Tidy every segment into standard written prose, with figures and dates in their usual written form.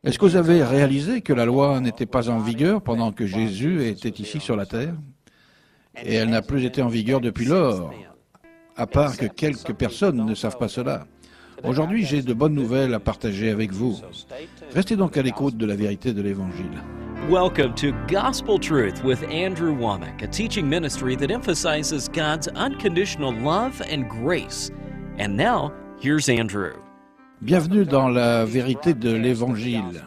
Est-ce que vous avez réalisé que la loi n'était pas en vigueur pendant que Jésus était ici sur la terre? Et elle n'a plus été en vigueur depuis lors, à part que quelques personnes ne savent pas cela. Aujourd'hui, j'ai de bonnes nouvelles à partager avec vous. Restez donc à l'écoute de la vérité de l'Évangile. Welcome to Gospel Truth with Andrew Womack, a teaching ministry that emphasizes God's unconditional love and grace. And now, here's Andrew. Bienvenue dans la vérité de l'Évangile.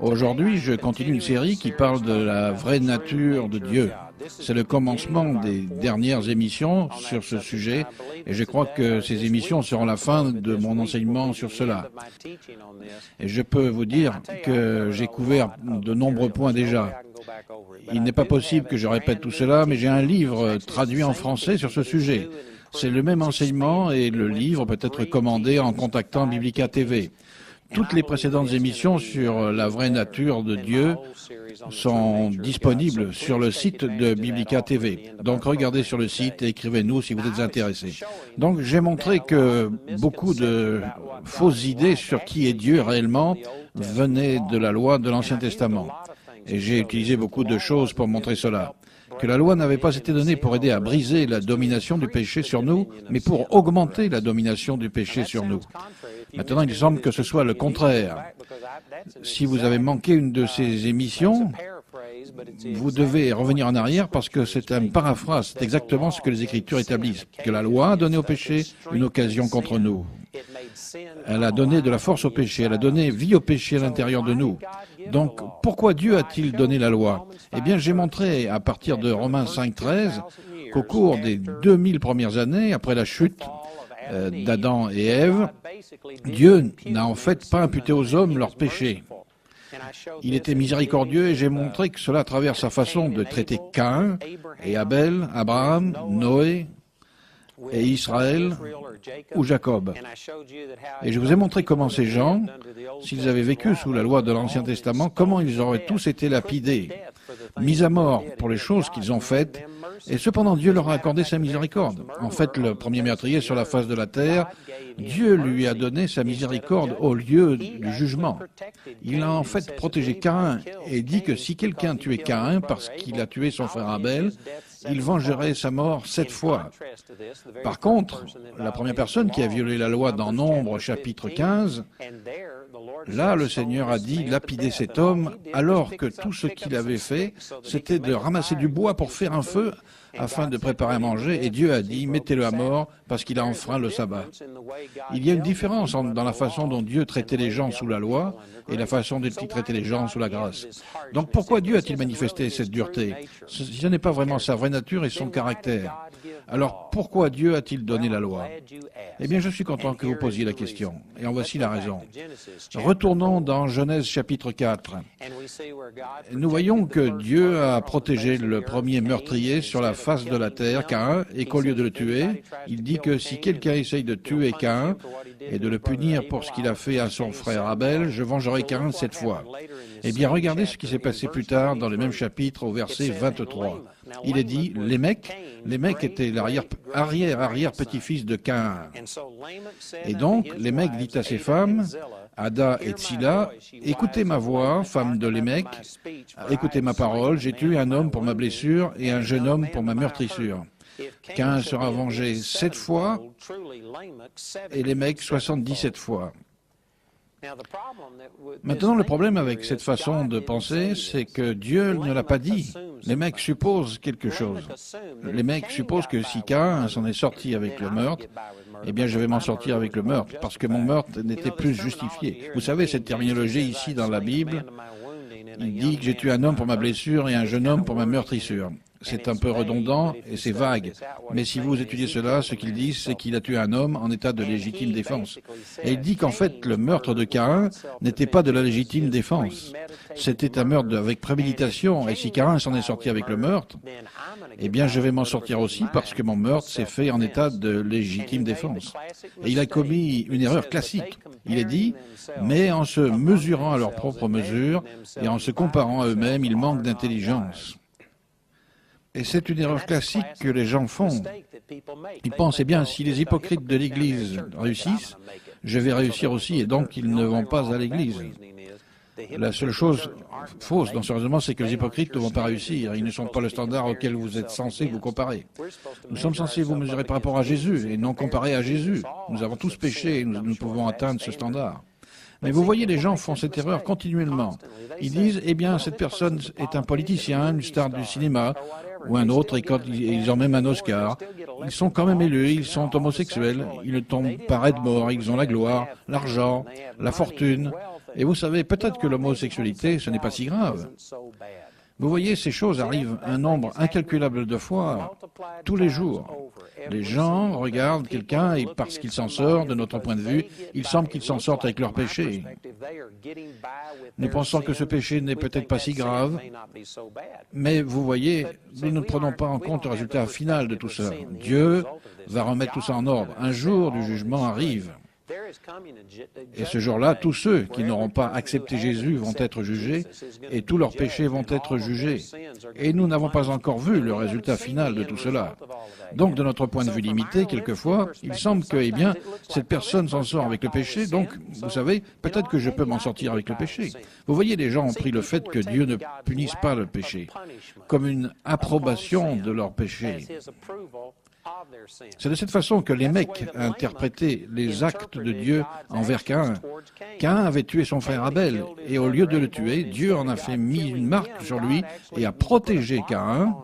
Aujourd'hui, je continue une série qui parle de la vraie nature de Dieu. C'est le commencement des dernières émissions sur ce sujet et je crois que ces émissions seront la fin de mon enseignement sur cela. Et je peux vous dire que j'ai couvert de nombreux points déjà. Il n'est pas possible que je répète tout cela, mais j'ai un livre traduit en français sur ce sujet. C'est le même enseignement et le livre peut être commandé en contactant Biblica TV. Toutes les précédentes émissions sur la vraie nature de Dieu sont disponibles sur le site de Biblica TV. Donc regardez sur le site et écrivez-nous si vous êtes intéressés. Donc j'ai montré que beaucoup de fausses idées sur qui est Dieu réellement venaient de la loi de l'Ancien Testament. Et j'ai utilisé beaucoup de choses pour montrer cela. Que la loi n'avait pas été donnée pour aider à briser la domination du péché sur nous, mais pour augmenter la domination du péché sur nous. Maintenant, il semble que ce soit le contraire. Si vous avez manqué une de ces émissions, vous devez revenir en arrière parce que c'est une paraphrase, c'est exactement ce que les Écritures établissent, que la loi a donné au péché une occasion contre nous. Elle a donné de la force au péché, elle a donné vie au péché à l'intérieur de nous. Donc, pourquoi Dieu a-t-il donné la loi? Eh bien, j'ai montré à partir de Romains 5,13 qu'au cours des 2000 premières années, après la chute d'Adam et Ève, Dieu n'a en fait pas imputé aux hommes leurs péchés. Il était miséricordieux et j'ai montré que cela à travers sa façon de traiter Caïn et Abel, Abraham, Noé et Israël ou Jacob. Et je vous ai montré comment ces gens, s'ils avaient vécu sous la loi de l'Ancien Testament, comment ils auraient tous été lapidés, mis à mort pour les choses qu'ils ont faites, et cependant Dieu leur a accordé sa miséricorde. En fait, le premier meurtrier sur la face de la terre, Dieu lui a donné sa miséricorde au lieu du jugement. Il a en fait protégé Caïn et dit que si quelqu'un tuait Caïn parce qu'il a tué son frère Abel, il vengerait sa mort 7 fois. Par contre, la première personne qui a violé la loi dans Nombre chapitre 15, là le Seigneur a dit lapider cet homme alors que tout ce qu'il avait fait, c'était de ramasser du bois pour faire un feu afin de préparer à manger, et Dieu a dit mettez-le à mort parce qu'il a enfreint le sabbat. Il y a une différence dans la façon dont Dieu traitait les gens sous la loi et la façon dont il traitait les gens sous la grâce. Donc pourquoi Dieu a-t-il manifesté cette dureté? Ce n'est pas vraiment sa vraie nature et son caractère. Alors pourquoi Dieu a-t-il donné la loi? Eh bien, je suis content que vous posiez la question, et en voici la raison. Retournons dans Genèse chapitre 4. Nous voyons que Dieu a protégé le premier meurtrier sur la face de la terre, Caïn, et qu'au lieu de le tuer, il dit que si quelqu'un essaye de tuer Caïn et de le punir pour ce qu'il a fait à son frère Abel, je vengerai Caïn 7 fois. Eh bien, regardez ce qui s'est passé plus tard dans le même chapitre au verset 23. Il est dit, Lémec était l'arrière-petit-fils de Caïn. Et donc, Lémec dit à ses femmes, Ada et Tsila, écoutez ma voix, femme de Lémec, écoutez ma parole, j'ai tué un homme pour ma blessure et un jeune homme pour ma meurtrissure. Caïn sera vengé 7 fois et Lémec 77 fois. Maintenant, le problème avec cette façon de penser, c'est que Dieu ne l'a pas dit. Les mecs supposent quelque chose. Les mecs supposent que si Caïn s'en est sorti avec le meurtre, eh bien je vais m'en sortir avec le meurtre, parce que mon meurtre n'était plus justifié. Vous savez, cette terminologie ici dans la Bible, il dit que j'ai tué un homme pour ma blessure et un jeune homme pour ma meurtrissure. C'est un peu redondant et c'est vague. Mais si vous étudiez cela, ce qu'il dit, c'est qu'il a tué un homme en état de légitime défense. Et il dit qu'en fait, le meurtre de Caïn n'était pas de la légitime défense. C'était un meurtre avec préméditation. Et si Caïn s'en est sorti avec le meurtre, eh bien, je vais m'en sortir aussi parce que mon meurtre s'est fait en état de légitime défense. Et il a commis une erreur classique. Il est dit, mais en se mesurant à leur propre mesure et en se comparant à eux-mêmes, ils manquent d'intelligence. Et c'est une erreur classique que les gens font. Ils pensent, eh bien, si les hypocrites de l'Église réussissent, je vais réussir aussi, et donc ils ne vont pas à l'Église. La seule chose fausse dans ce raisonnement, c'est que les hypocrites ne vont pas réussir. Ils ne sont pas le standard auquel vous êtes censés vous comparer. Nous sommes censés vous mesurer par rapport à Jésus et non comparer à Jésus. Nous avons tous péché et nous pouvons atteindre ce standard. Mais vous voyez, les gens font cette erreur continuellement. Ils disent, eh bien, cette personne est un politicien, une star du cinéma, ou un autre, et quand ils ont même un Oscar, ils sont quand même élus, ils sont homosexuels, ils ne tombent pas raides morts, ils ont la gloire, l'argent, la fortune. Et vous savez, peut-être que l'homosexualité, ce n'est pas si grave. Vous voyez, ces choses arrivent un nombre incalculable de fois, tous les jours. Les gens regardent quelqu'un et parce qu'il s'en sort, de notre point de vue, il semble qu'ils s'en sortent avec leur péché. Nous pensons que ce péché n'est peut-être pas si grave, mais vous voyez, nous ne prenons pas en compte le résultat final de tout ça. Dieu va remettre tout ça en ordre. Un jour du jugement arrive. Et ce jour-là, tous ceux qui n'auront pas accepté Jésus vont être jugés et tous leurs péchés vont être jugés. Et nous n'avons pas encore vu le résultat final de tout cela. Donc, de notre point de vue limité, quelquefois, il semble que, eh bien, cette personne s'en sort avec le péché, donc, vous savez, peut-être que je peux m'en sortir avec le péché. Vous voyez, les gens ont pris le fait que Dieu ne punisse pas le péché comme une approbation de leur péché. C'est de cette façon que les mecs interprétaient les actes de Dieu envers Caïn. Caïn avait tué son frère Abel, et au lieu de le tuer, Dieu en a fait mis une marque sur lui et a protégé Caïn.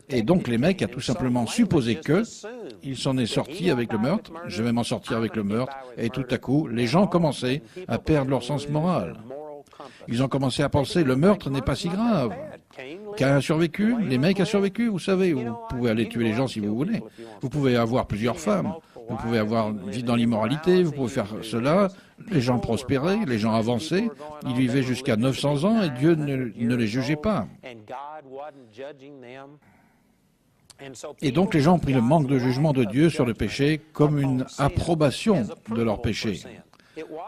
Et donc les mecs a tout simplement supposé qu'il s'en est sorti avec le meurtre, je vais m'en sortir avec le meurtre, et tout à coup, les gens commençaient à perdre leur sens moral. Ils ont commencé à penser, le meurtre n'est pas si grave. Caïn a survécu, les mecs a survécu, vous savez, vous pouvez aller tuer les gens si vous voulez. Vous pouvez avoir plusieurs femmes, vous pouvez vivre dans l'immoralité, vous pouvez faire cela. Les gens prospéraient, les gens avançaient, ils vivaient jusqu'à 900 ans et Dieu ne les jugeait pas. Et donc les gens ont pris le manque de jugement de Dieu sur le péché comme une approbation de leur péché.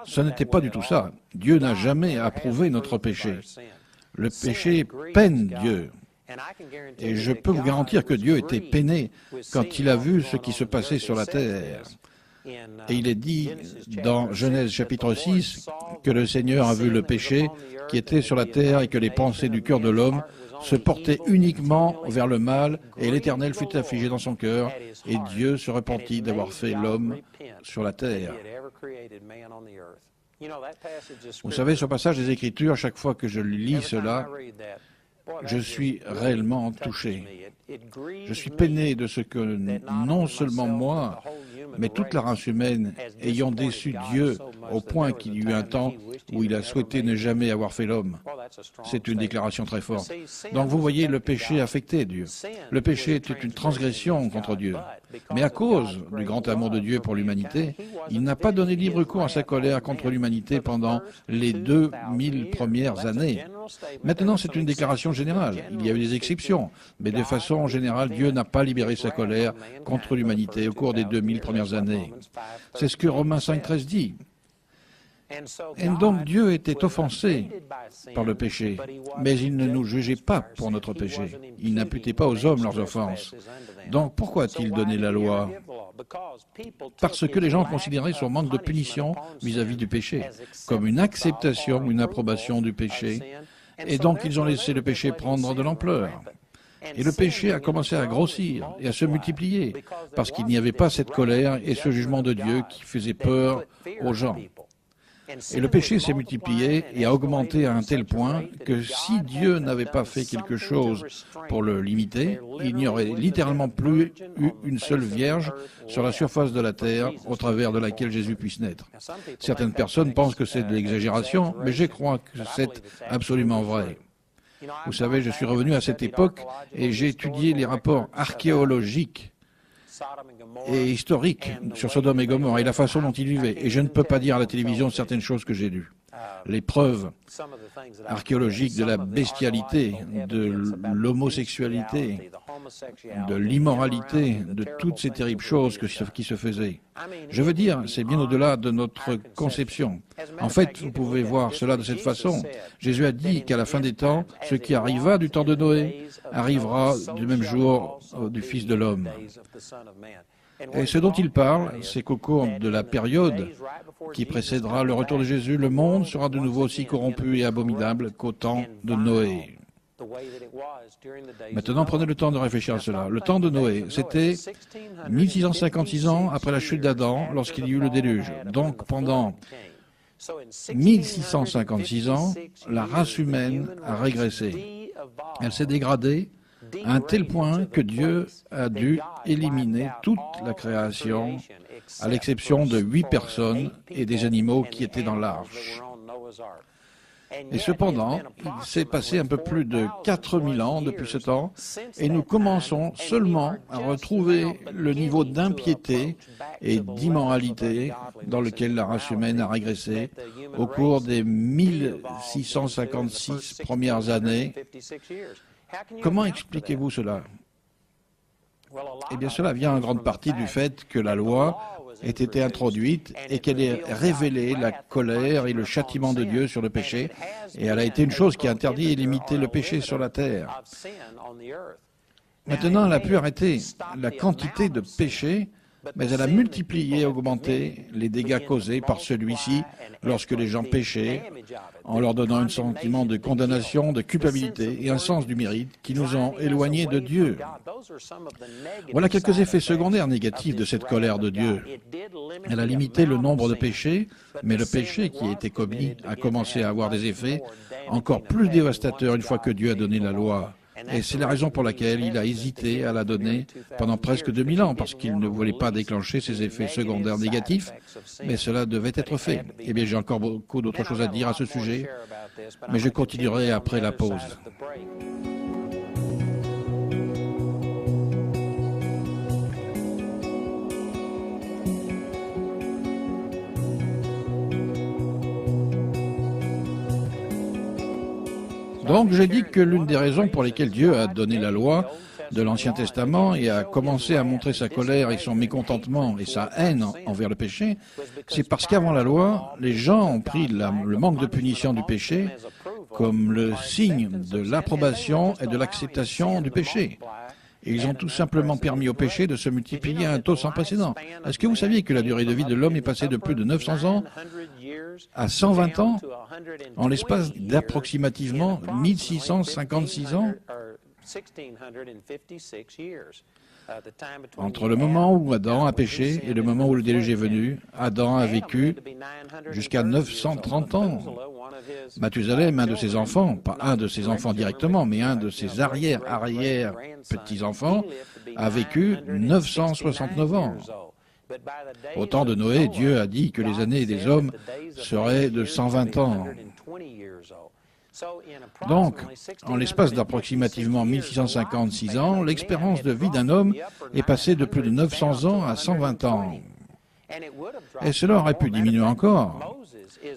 Ce n'était pas du tout ça. Dieu n'a jamais approuvé notre péché. Le péché peine Dieu. Et je peux vous garantir que Dieu était peiné quand il a vu ce qui se passait sur la terre. Et il est dit dans Genèse chapitre 6 que le Seigneur a vu le péché qui était sur la terre et que les pensées du cœur de l'homme se portaient uniquement vers le mal, et l'Éternel fut affligé dans son cœur, et Dieu se repentit d'avoir fait l'homme sur la terre. Vous savez, ce passage des Écritures, chaque fois que je lis cela, je suis réellement touché. Je suis peiné de ce que non seulement moi, mais toute la race humaine, ayant déçu Dieu au point qu'il y eut un temps où il a souhaité ne jamais avoir fait l'homme. C'est une déclaration très forte. Donc vous voyez, le péché affectait Dieu. Le péché était une transgression contre Dieu. Mais à cause du grand amour de Dieu pour l'humanité, il n'a pas donné libre cours à sa colère contre l'humanité pendant les 2000 premières années. Maintenant, c'est une déclaration générale. Il y a eu des exceptions, mais de façon générale, Dieu n'a pas libéré sa colère contre l'humanité au cours des 2000 premières années. C'est ce que Romains 5,13 dit. Et donc Dieu était offensé par le péché, mais il ne nous jugeait pas pour notre péché. Il n'imputait pas aux hommes leurs offenses. Donc pourquoi a-t-il donné la loi? Parce que les gens considéraient son manque de punition vis-à-vis du péché comme une acceptation, une approbation du péché, et donc ils ont laissé le péché prendre de l'ampleur. Et le péché a commencé à grossir et à se multiplier, parce qu'il n'y avait pas cette colère et ce jugement de Dieu qui faisait peur aux gens. Et le péché s'est multiplié et a augmenté à un tel point que si Dieu n'avait pas fait quelque chose pour le limiter, il n'y aurait littéralement plus eu une seule vierge sur la surface de la terre au travers de laquelle Jésus puisse naître. Certaines personnes pensent que c'est de l'exagération, mais je crois que c'est absolument vrai. Vous savez, je suis revenu à cette époque et j'ai étudié les rapports archéologiques et historique sur Sodome et Gomorrhe et la façon dont ils vivaient. Et je ne peux pas dire à la télévision certaines choses que j'ai lues. Les preuves archéologiques de la bestialité, de l'homosexualité, de l'immoralité, de toutes ces terribles choses qui se faisaient. Je veux dire, c'est bien au-delà de notre conception. En fait, vous pouvez voir cela de cette façon. Jésus a dit qu'à la fin des temps, ce qui arriva du temps de Noé arrivera du même jour du Fils de l'homme. Et ce dont il parle, c'est qu'au cours de la période qui précédera le retour de Jésus, le monde sera de nouveau aussi corrompu et abominable qu'au temps de Noé. Maintenant, prenez le temps de réfléchir à cela. Le temps de Noé, c'était 1656 ans après la chute d'Adam, lorsqu'il y eut le déluge. Donc, pendant 1656 ans, la race humaine a régressé. Elle s'est dégradée à un tel point que Dieu a dû éliminer toute la création, à l'exception de 8 personnes et des animaux qui étaient dans l'arche. Et cependant, il s'est passé un peu plus de 4000 ans depuis ce temps, et nous commençons seulement à retrouver le niveau d'impiété et d'immoralité dans lequel la race humaine a régressé au cours des 1656 premières années. Comment expliquez-vous cela? Eh bien, cela vient en grande partie du fait que la loi ait été introduite et qu'elle ait révélé la colère et le châtiment de Dieu sur le péché, et elle a été une chose qui a interdit et limité le péché sur la terre. Maintenant, elle a pu arrêter la quantité de péché, mais elle a multiplié et augmenté les dégâts causés par celui-ci lorsque les gens péchaient, en leur donnant un sentiment de condamnation, de culpabilité et un sens du mérite qui nous ont éloignés de Dieu. Voilà quelques effets secondaires négatifs de cette colère de Dieu. Elle a limité le nombre de péchés, mais le péché qui a été commis a commencé à avoir des effets encore plus dévastateurs une fois que Dieu a donné la loi. Et c'est la raison pour laquelle il a hésité à la donner pendant presque 2000 ans, parce qu'il ne voulait pas déclencher ces effets secondaires négatifs, mais cela devait être fait. Eh bien, j'ai encore beaucoup d'autres choses à dire à ce sujet, mais je continuerai après la pause. Donc, j'ai dit que l'une des raisons pour lesquelles Dieu a donné la loi de l'Ancien Testament et a commencé à montrer sa colère et son mécontentement et sa haine envers le péché, c'est parce qu'avant la loi, les gens ont pris le manque de punition du péché comme le signe de l'approbation et de l'acceptation du péché. Et ils ont tout simplement permis au péché de se multiplier à un taux sans précédent. Est-ce que vous saviez que la durée de vie de l'homme est passée de plus de 900 ans à 120 ans en l'espace d'approximativement 1656 ans? Entre le moment où Adam a péché et le moment où le déluge est venu, Adam a vécu jusqu'à 930 ans. Mathusalem, un de ses enfants, pas un de ses enfants directement, mais un de ses arrière-petits-enfants, a vécu 969 ans. Au temps de Noé, Dieu a dit que les années des hommes seraient de 120 ans. Donc, en l'espace d'approximativement 1656 ans, l'expérience de vie d'un homme est passée de plus de 900 ans à 120 ans. Et cela aurait pu diminuer encore.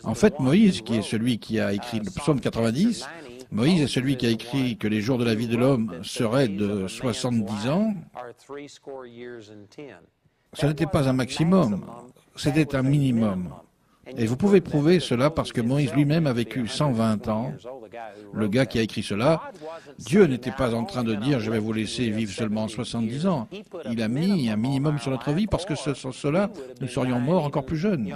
En fait, Moïse, qui est celui qui a écrit le psaume 90, Moïse est celui qui a écrit que les jours de la vie de l'homme seraient de 70 ans. Ce n'était pas un maximum, c'était un minimum. Et vous pouvez prouver cela parce que Moïse lui-même a vécu 120 ans. Le gars qui a écrit cela, Dieu n'était pas en train de dire « je vais vous laisser vivre seulement 70 ans ». Il a mis un minimum sur notre vie parce que sans cela, nous serions morts encore plus jeunes.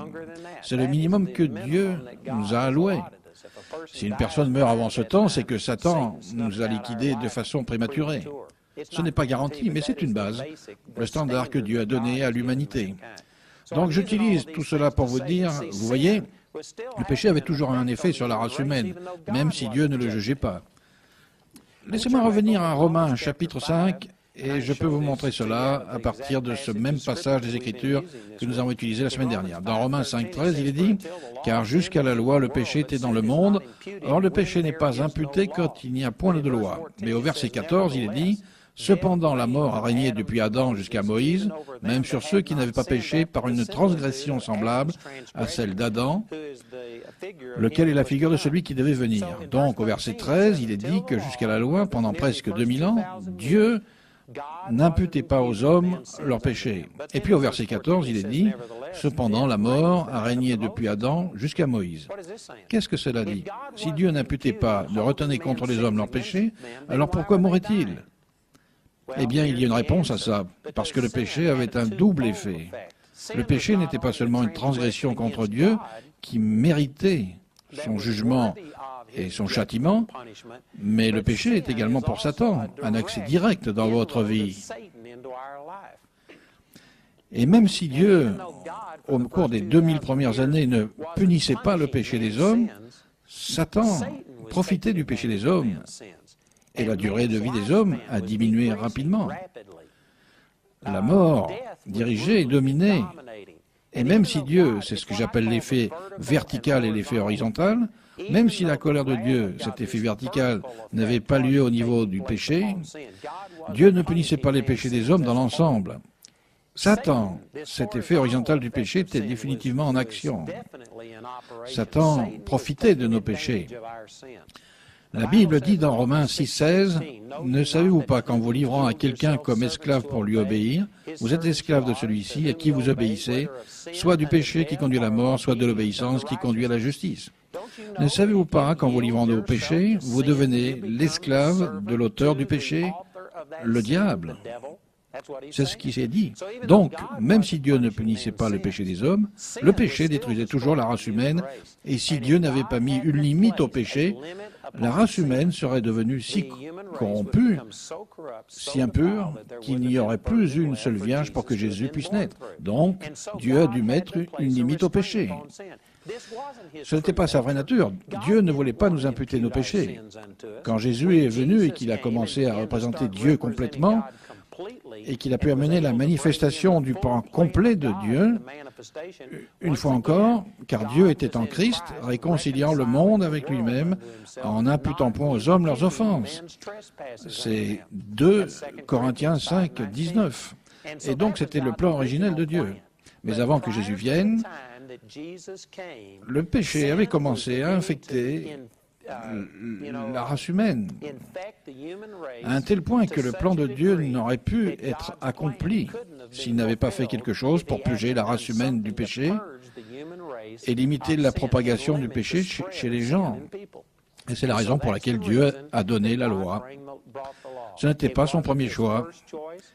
C'est le minimum que Dieu nous a alloué. Si une personne meurt avant ce temps, c'est que Satan nous a liquidés de façon prématurée. Ce n'est pas garanti, mais c'est une base, le standard que Dieu a donné à l'humanité. Donc j'utilise tout cela pour vous dire, vous voyez, le péché avait toujours un effet sur la race humaine, même si Dieu ne le jugeait pas. Laissez-moi revenir à Romains chapitre 5, et je peux vous montrer cela à partir de ce même passage des Écritures que nous avons utilisé la semaine dernière. Dans Romains 5,13, il est dit « Car jusqu'à la loi, le péché était dans le monde. Or, le péché n'est pas imputé quand il n'y a point de loi. » Mais au verset 14, il est dit « Cependant, la mort a régné depuis Adam jusqu'à Moïse, même sur ceux qui n'avaient pas péché par une transgression semblable à celle d'Adam, lequel est la figure de celui qui devait venir. » Donc, au verset 13, il est dit que jusqu'à la loi, pendant presque 2000 ans, Dieu n'imputait pas aux hommes leurs péchés. Et puis au verset 14, il est dit « Cependant, la mort a régné depuis Adam jusqu'à Moïse. » Qu'est-ce que cela dit? Si Dieu n'imputait pas, ne retenait contre les hommes leurs péchés, alors pourquoi mourrait-il? Eh bien, il y a une réponse à ça, parce que le péché avait un double effet. Le péché n'était pas seulement une transgression contre Dieu qui méritait son jugement et son châtiment, mais le péché est également pour Satan un accès direct dans votre vie. Et même si Dieu, au cours des 2000 premières années, ne punissait pas le péché des hommes, Satan profitait du péché des hommes et la durée de vie des hommes a diminué rapidement. La mort dirigeait et dominait. Et même si Dieu, c'est ce que j'appelle l'effet vertical et l'effet horizontal, même si la colère de Dieu, cet effet vertical, n'avait pas lieu au niveau du péché, Dieu ne punissait pas les péchés des hommes dans l'ensemble. Satan, cet effet horizontal du péché était définitivement en action. Satan profitait de nos péchés. La Bible dit dans Romains 6,16, « Ne savez-vous pas qu'en vous livrant à quelqu'un comme esclave pour lui obéir, vous êtes esclave de celui-ci à qui vous obéissez, soit du péché qui conduit à la mort, soit de l'obéissance qui conduit à la justice. Ne savez-vous pas qu'en vous livrant au péché, vous devenez l'esclave de l'auteur du péché, le diable ?» C'est ce qui s'est dit. Donc, même si Dieu ne punissait pas le péché des hommes, le péché détruisait toujours la race humaine, et si Dieu n'avait pas mis une limite au péché, la race humaine serait devenue si corrompue, si impure, qu'il n'y aurait plus une seule vierge pour que Jésus puisse naître. Donc, Dieu a dû mettre une limite au péché. Ce n'était pas sa vraie nature. Dieu ne voulait pas nous imputer nos péchés. Quand Jésus est venu et qu'il a commencé à représenter Dieu complètement, et qu'il a pu amener la manifestation du plan complet de Dieu, une fois encore, car Dieu était en Christ, réconciliant le monde avec lui-même, en imputant point aux hommes leurs offenses. C'est 2 Corinthiens 5, 19. Et donc c'était le plan originel de Dieu. Mais avant que Jésus vienne, le péché avait commencé à infecter la race humaine, à un tel point que le plan de Dieu n'aurait pu être accompli s'il n'avait pas fait quelque chose pour purger la race humaine du péché et limiter la propagation du péché chez les gens. Et c'est la raison pour laquelle Dieu a donné la loi. Ce n'était pas son premier choix.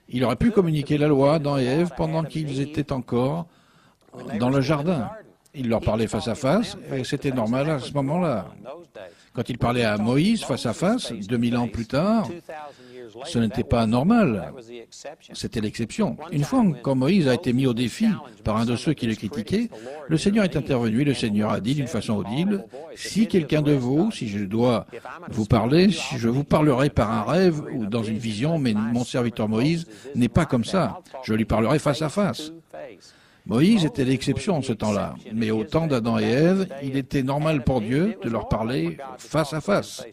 Il aurait pu communiquer la loi à Adam et Ève pendant qu'ils étaient encore dans le jardin. Il leur parlait face à face, et c'était normal à ce moment-là. Quand il parlait à Moïse face à face, 2000 ans plus tard, ce n'était pas normal. C'était l'exception. Une fois, quand Moïse a été mis au défi par un de ceux qui le critiquaient, le Seigneur est intervenu et le Seigneur a dit d'une façon audible, « Si quelqu'un de vous, si je dois vous parler, si je vous parlerai par un rêve ou dans une vision, mais mon serviteur Moïse n'est pas comme ça. Je lui parlerai face à face. » Moïse était l'exception en ce temps-là, mais au temps d'Adam et Ève, il était normal pour Dieu de leur parler face à face.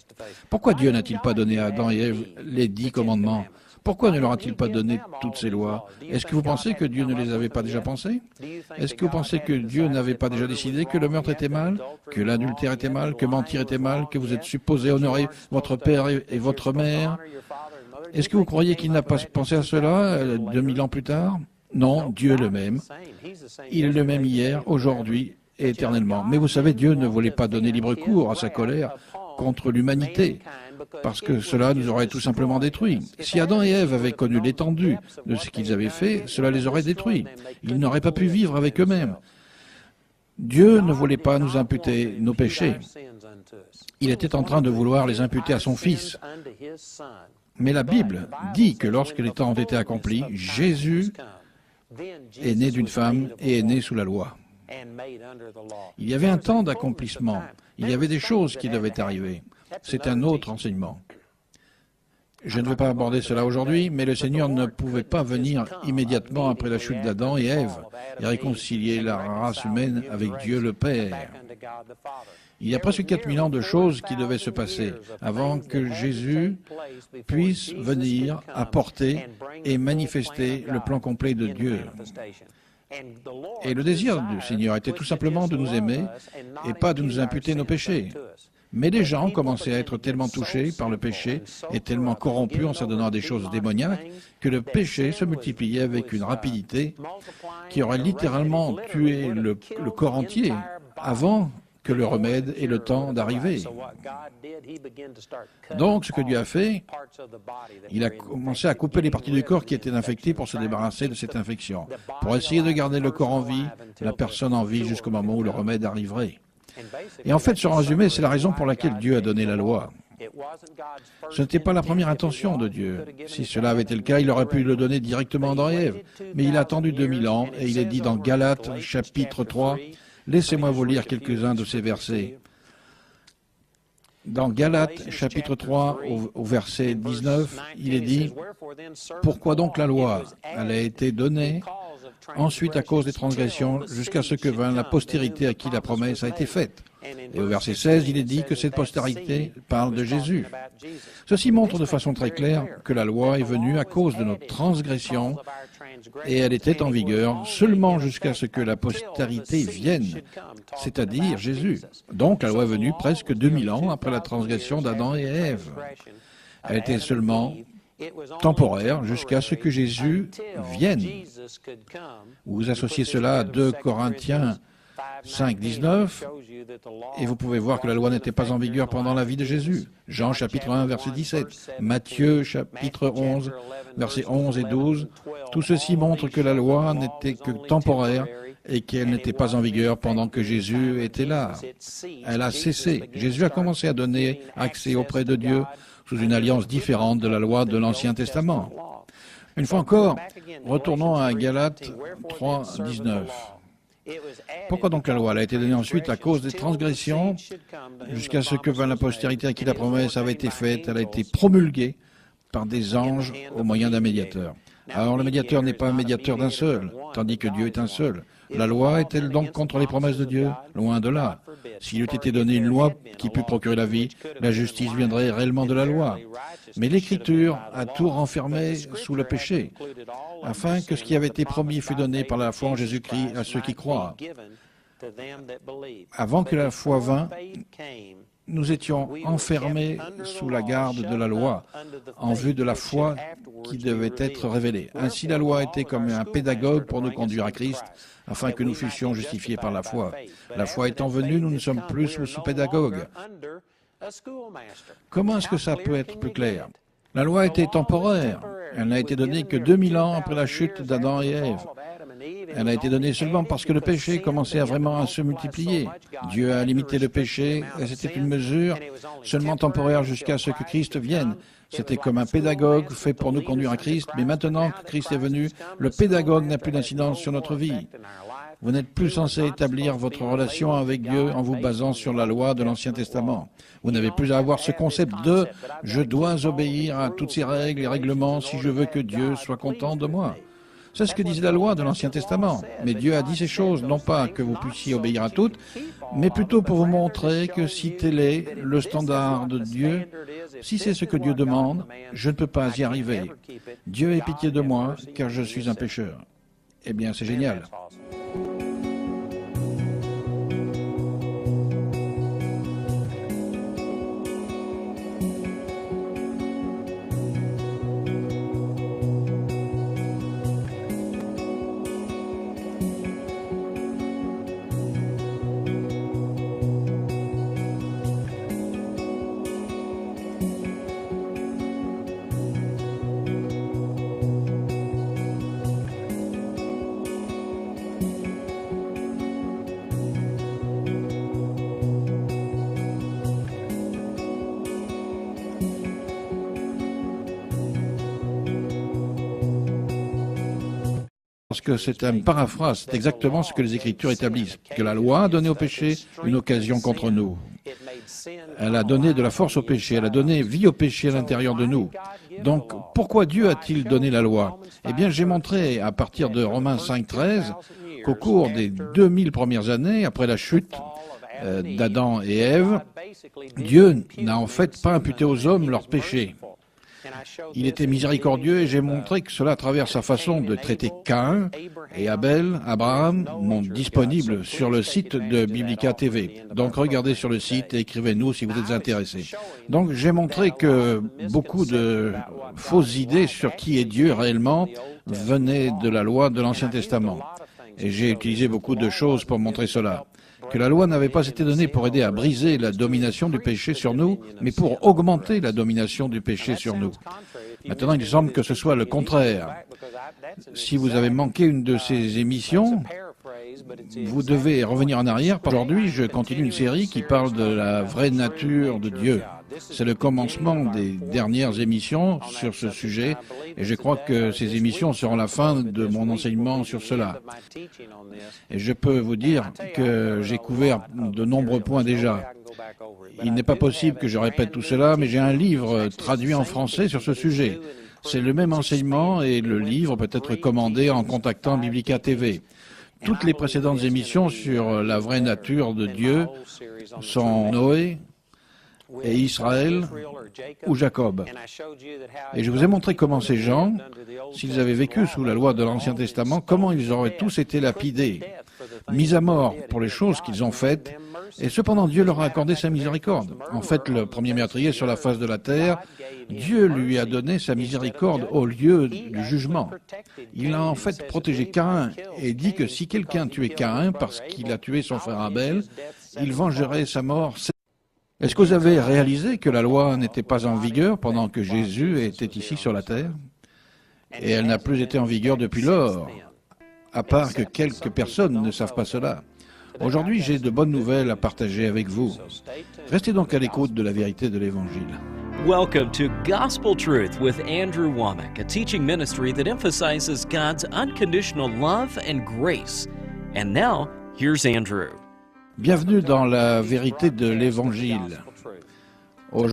Pourquoi Dieu n'a-t-il pas donné à Adam et Ève les 10 commandements? Pourquoi ne leur a-t-il pas donné toutes ces lois? Est-ce que vous pensez que Dieu ne les avait pas déjà pensées? Est-ce que vous pensez que Dieu n'avait pas déjà décidé que le meurtre était mal, que l'adultère était mal, que mentir était mal, que vous êtes supposé honorer votre père et votre mère? Est-ce que vous croyez qu'il n'a pas pensé à cela 2000 ans plus tard? Non, Dieu est le même. Il est le même hier, aujourd'hui et éternellement. Mais vous savez, Dieu ne voulait pas donner libre cours à sa colère contre l'humanité, parce que cela nous aurait tout simplement détruits. Si Adam et Ève avaient connu l'étendue de ce qu'ils avaient fait, cela les aurait détruits. Ils n'auraient pas pu vivre avec eux-mêmes. Dieu ne voulait pas nous imputer nos péchés. Il était en train de vouloir les imputer à son Fils. Mais la Bible dit que lorsque les temps ont été accomplis, Jésus est né d'une femme et est né sous la loi. Il y avait un temps d'accomplissement. Il y avait des choses qui devaient arriver. C'est un autre enseignement. Je ne vais pas aborder cela aujourd'hui, mais le Seigneur ne pouvait pas venir immédiatement après la chute d'Adam et Ève et réconcilier la race humaine avec Dieu le Père. Il y a presque 4000 ans de choses qui devaient se passer avant que Jésus puisse venir apporter et manifester le plan complet de Dieu. Et le désir du Seigneur était tout simplement de nous aimer et pas de nous imputer nos péchés. Mais les gens commençaient à être tellement touchés par le péché et tellement corrompus en s'adonnant à des choses démoniaques que le péché se multipliait avec une rapidité qui aurait littéralement tué le corps entier avant que le remède ait le temps d'arriver. Donc, ce que Dieu a fait, il a commencé à couper les parties du corps qui étaient infectées pour se débarrasser de cette infection, pour essayer de garder le corps en vie, la personne en vie jusqu'au moment où le remède arriverait. Et en fait, sur un résumé, c'est la raison pour laquelle Dieu a donné la loi. Ce n'était pas la première intention de Dieu. Si cela avait été le cas, il aurait pu le donner directement dans Ève. Mais il a attendu 2000 ans et il est dit dans Galates chapitre 3, laissez-moi vous lire quelques-uns de ces versets. Dans Galates chapitre 3 au verset 19, il est dit « Pourquoi donc la loi? Elle a été donnée ensuite à cause des transgressions jusqu'à ce que vint la postérité à qui la promesse a été faite. » Et au verset 16, il est dit que cette postérité parle de Jésus. Ceci montre de façon très claire que la loi est venue à cause de notre transgression et elle était en vigueur seulement jusqu'à ce que la postérité vienne, c'est-à-dire Jésus. Donc la loi est venue presque 2000 ans après la transgression d'Adam et Ève. Elle était seulement temporaire jusqu'à ce que Jésus vienne. Vous associez cela à 2 Corinthiens 5, 19, et vous pouvez voir que la loi n'était pas en vigueur pendant la vie de Jésus. Jean chapitre 1, verset 17, Matthieu chapitre 11, versets 11 et 12. Tout ceci montre que la loi n'était que temporaire et qu'elle n'était pas en vigueur pendant que Jésus était là. Elle a cessé. Jésus a commencé à donner accès auprès de Dieu sous une alliance différente de la loi de l'Ancien Testament. Une fois encore, retournons à Galates 3, 19. Pourquoi donc la loi? Elle a été donnée ensuite à cause des transgressions, jusqu'à ce que vint la postérité à qui la promesse avait été faite. Elle a été promulguée par des anges au moyen d'un médiateur. Alors le médiateur n'est pas un médiateur d'un seul, tandis que Dieu est un seul. La loi est-elle donc contre les promesses de Dieu? Loin de là. S'il eût été donné une loi qui pût procurer la vie, la justice viendrait réellement de la loi. Mais l'Écriture a tout renfermé sous le péché, afin que ce qui avait été promis fût donné par la foi en Jésus-Christ à ceux qui croient. Avant que la foi vînt, nous étions enfermés sous la garde de la loi, en vue de la foi qui devait être révélée. Ainsi, la loi était comme un pédagogue pour nous conduire à Christ, afin que nous fussions justifiés par la foi. La foi étant venue, nous ne sommes plus sous pédagogue. Comment est-ce que ça peut être plus clair? La loi était temporaire. Elle n'a été donnée que 2000 ans après la chute d'Adam et Ève. Elle a été donnée seulement parce que le péché commençait vraiment à se multiplier. Dieu a limité le péché et c'était une mesure seulement temporaire jusqu'à ce que Christ vienne. C'était comme un pédagogue fait pour nous conduire à Christ, mais maintenant que Christ est venu, le pédagogue n'a plus d'incidence sur notre vie. Vous n'êtes plus censé établir votre relation avec Dieu en vous basant sur la loi de l'Ancien Testament. Vous n'avez plus à avoir ce concept de « je dois obéir à toutes ces règles et règlements si je veux que Dieu soit content de moi ». C'est ce que disait la loi de l'Ancien Testament. Mais Dieu a dit ces choses, non pas que vous puissiez obéir à toutes, mais plutôt pour vous montrer que si tel est le standard de Dieu, si c'est ce que Dieu demande, je ne peux pas y arriver. Dieu ait pitié de moi, car je suis un pécheur. Eh bien, c'est génial. Parce que c'est une paraphrase, c'est exactement ce que les Écritures établissent, que la loi a donné au péché une occasion contre nous. Elle a donné de la force au péché, elle a donné vie au péché à l'intérieur de nous. Donc, pourquoi Dieu a-t-il donné la loi? Eh bien, j'ai montré à partir de Romains 5.13 qu'au cours des 2000 premières années, après la chute d'Adam et Ève, Dieu n'a en fait pas imputé aux hommes leurs péchés. Il était miséricordieux et j'ai montré que cela à travers sa façon de traiter Caïn et Abel, Abraham, disponible sur le site de Biblica TV. Donc regardez sur le site et écrivez-nous si vous êtes intéressés. Donc j'ai montré que beaucoup de fausses idées sur qui est Dieu réellement venaient de la loi de l'Ancien Testament. Et j'ai utilisé beaucoup de choses pour montrer cela. que la loi n'avait pas été donnée pour aider à briser la domination du péché sur nous, mais pour augmenter la domination du péché sur nous. Maintenant, il semble que ce soit le contraire. Si vous avez manqué une de ces émissions, vous devez revenir en arrière. Aujourd'hui, je continue une série qui parle de la vraie nature de Dieu. C'est le commencement des dernières émissions sur ce sujet et je crois que ces émissions seront la fin de mon enseignement sur cela. Et je peux vous dire que j'ai couvert de nombreux points déjà. Il n'est pas possible que je répète tout cela, mais j'ai un livre traduit en français sur ce sujet. C'est le même enseignement et le livre peut être commandé en contactant Biblica TV. Toutes les précédentes émissions sur la vraie nature de Dieu sont Noé et Israël ou Jacob. Et je vous ai montré comment ces gens, s'ils avaient vécu sous la loi de l'Ancien Testament, comment ils auraient tous été lapidés, mis à mort pour les choses qu'ils ont faites, et cependant Dieu leur a accordé sa miséricorde. En fait, le premier meurtrier sur la face de la terre, Dieu lui a donné sa miséricorde au lieu du jugement. Il a en fait protégé Caïn et dit que si quelqu'un tuait Caïn parce qu'il a tué son frère Abel, il vengerait sa mort. Est-ce que vous avez réalisé que la loi n'était pas en vigueur pendant que Jésus était ici sur la terre? Et elle n'a plus été en vigueur depuis lors, à part que quelques personnes ne savent pas cela. Aujourd'hui, j'ai de bonnes nouvelles à partager avec vous. Restez donc à l'écoute de la vérité de l'Évangile. Welcome to Gospel Truth with Andrew Womack, a teaching ministry that emphasizes God's unconditional love and grace. And now, here's Andrew. Bienvenue dans la vérité de l'Évangile.